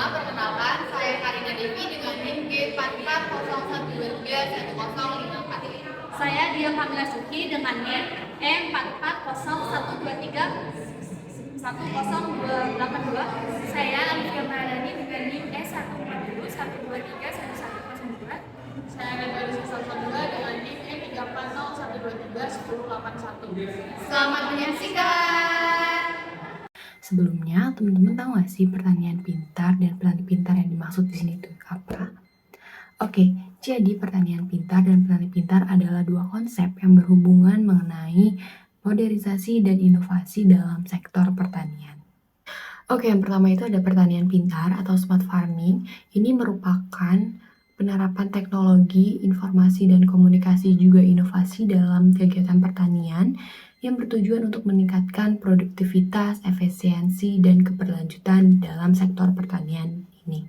perkenalkan, saya Karina Devi dengan NIM G4401231054. Saya Dia Kamila Suki dengan NIM E4401231082. Saya Alifia Maharani dengan NIM E14012312102. Saya Nagari Salsabila dengan NIM E3401231081. Selamat menyaksikan. Sebelumnya, teman-teman tahu nggak sih pertanian pintar dan petani pintar yang dimaksud di sini itu apa? Oke, jadi pertanian pintar dan petani pintar adalah dua konsep yang berhubungan mengenai modernisasi dan inovasi dalam sektor pertanian. Oke, yang pertama itu ada pertanian pintar atau smart farming. Ini merupakan penerapan teknologi, informasi, dan komunikasi juga inovasi dalam kegiatan pertanian yang bertujuan untuk meningkatkan produktivitas, efisiensi, dan keberlanjutan dalam sektor pertanian ini.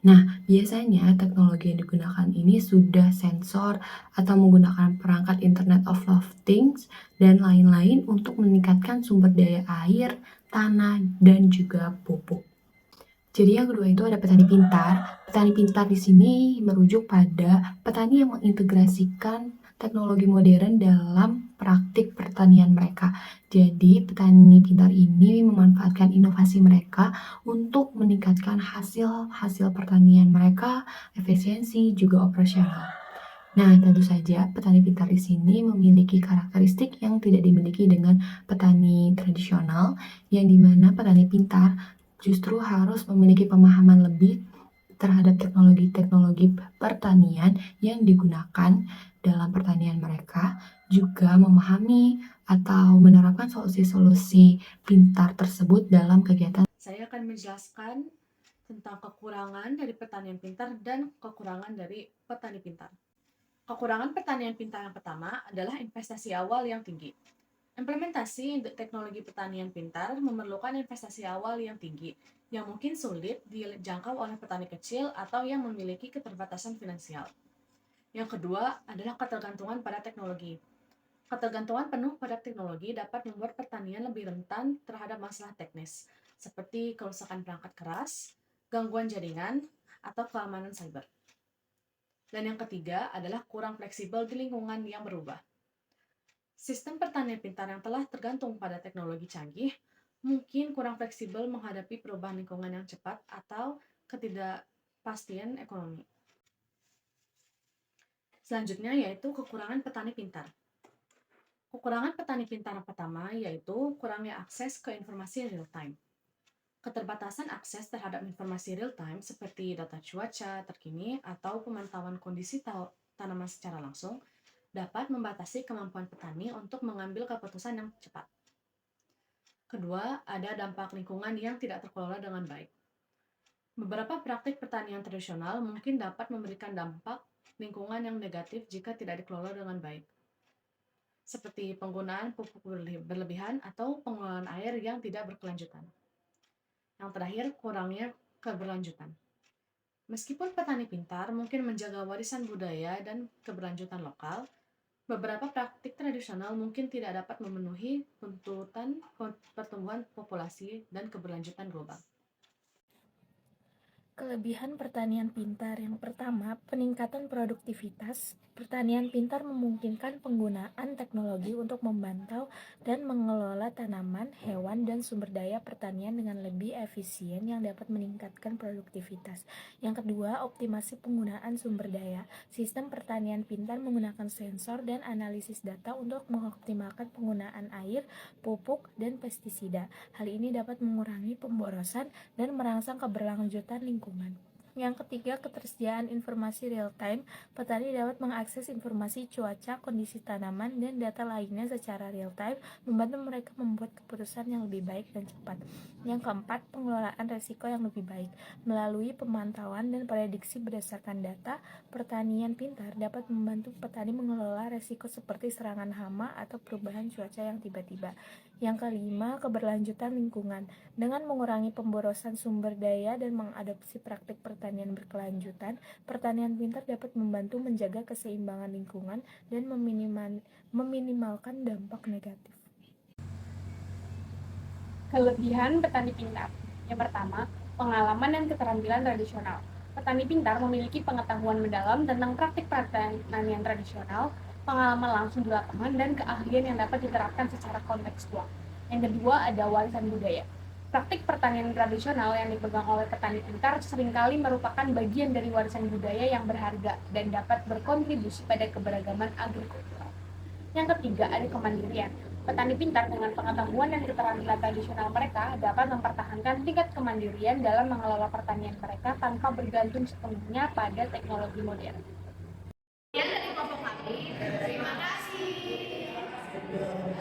Nah, biasanya teknologi yang digunakan ini sudah sensor atau menggunakan perangkat Internet of Things dan lain-lain untuk meningkatkan sumber daya air, tanah, dan juga pupuk. Jadi yang kedua itu ada petani pintar. Petani pintar di sini merujuk pada petani yang mengintegrasikan teknologi modern dalam praktik pertanian mereka. Jadi petani pintar ini memanfaatkan inovasi mereka untuk meningkatkan hasil pertanian mereka, efisiensi juga operasional. Nah, tentu saja petani pintar di sini memiliki karakteristik yang tidak dimiliki dengan petani tradisional, yang dimana petani pintar justru harus memiliki pemahaman lebih terhadap teknologi-teknologi pertanian yang digunakan dalam pertanian mereka, juga memahami atau menerapkan solusi-solusi pintar tersebut dalam kegiatan. Saya akan menjelaskan tentang kekurangan dari pertanian pintar dan kekurangan dari petani pintar. Kekurangan pertanian pintar yang pertama adalah investasi awal yang tinggi. Implementasi teknologi pertanian pintar memerlukan investasi awal yang tinggi, yang mungkin sulit dijangkau oleh petani kecil atau yang memiliki keterbatasan finansial. Yang kedua adalah ketergantungan pada teknologi. Ketergantungan penuh pada teknologi dapat membuat pertanian lebih rentan terhadap masalah teknis, seperti kerusakan perangkat keras, gangguan jaringan, atau keamanan cyber. Dan yang ketiga adalah kurang fleksibel di lingkungan yang berubah. Sistem pertanian pintar yang telah tergantung pada teknologi canggih mungkin kurang fleksibel menghadapi perubahan lingkungan yang cepat atau ketidakpastian ekonomi. Selanjutnya yaitu kekurangan petani pintar. Kekurangan petani pintar yang pertama yaitu kurangnya akses ke informasi real time. Keterbatasan akses terhadap informasi real time seperti data cuaca terkini atau pemantauan kondisi tanaman secara langsung dapat membatasi kemampuan petani untuk mengambil keputusan yang cepat. Kedua, ada dampak lingkungan yang tidak terkelola dengan baik. Beberapa praktik pertanian tradisional mungkin dapat memberikan dampak lingkungan yang negatif jika tidak dikelola dengan baik, seperti penggunaan pupuk berlebihan atau pengelolaan air yang tidak berkelanjutan. Yang terakhir, kurangnya keberlanjutan. Meskipun petani pintar mungkin menjaga warisan budaya dan keberlanjutan lokal, beberapa praktik tradisional mungkin tidak dapat memenuhi tuntutan pertumbuhan populasi dan keberlanjutan global. Kelebihan pertanian pintar yang pertama, peningkatan produktivitas. Pertanian pintar memungkinkan penggunaan teknologi untuk memantau dan mengelola tanaman, hewan, dan sumber daya pertanian dengan lebih efisien yang dapat meningkatkan produktivitas. Yang kedua, optimasi penggunaan sumber daya. Sistem pertanian pintar menggunakan sensor dan analisis data untuk mengoptimalkan penggunaan air, pupuk, dan pestisida. Hal ini dapat mengurangi pemborosan dan merangsang keberlanjutan lingkungan. Yang ketiga, ketersediaan informasi real time. Petani dapat mengakses informasi cuaca, kondisi tanaman, dan data lainnya secara real time, membantu mereka membuat keputusan yang lebih baik dan cepat. Yang keempat, pengelolaan risiko yang lebih baik. Melalui pemantauan dan prediksi berdasarkan data, pertanian pintar dapat membantu petani mengelola risiko seperti serangan hama atau perubahan cuaca yang tiba-tiba. Yang kelima, keberlanjutan lingkungan. Dengan mengurangi pemborosan sumber daya dan mengadopsi praktik pertanian berkelanjutan, pertanian pintar dapat membantu menjaga keseimbangan lingkungan dan meminimalkan dampak negatif. Kelebihan petani pintar. Yang pertama, pengalaman dan keterampilan tradisional. Petani pintar memiliki pengetahuan mendalam tentang praktik pertanian tradisional, pengalaman langsung di lapangan, dan keahlian yang dapat diterapkan secara kontekstual. Yang kedua ada warisan budaya. Praktik pertanian tradisional yang dipegang oleh petani pintar seringkali merupakan bagian dari warisan budaya yang berharga dan dapat berkontribusi pada keberagaman agrikultural. Yang ketiga ada kemandirian. Petani pintar dengan pengetahuan dan keterampilan tradisional mereka dapat mempertahankan tingkat kemandirian dalam mengelola pertanian mereka tanpa bergantung sepenuhnya pada teknologi modern. Dari kelompok kami, terima kasih.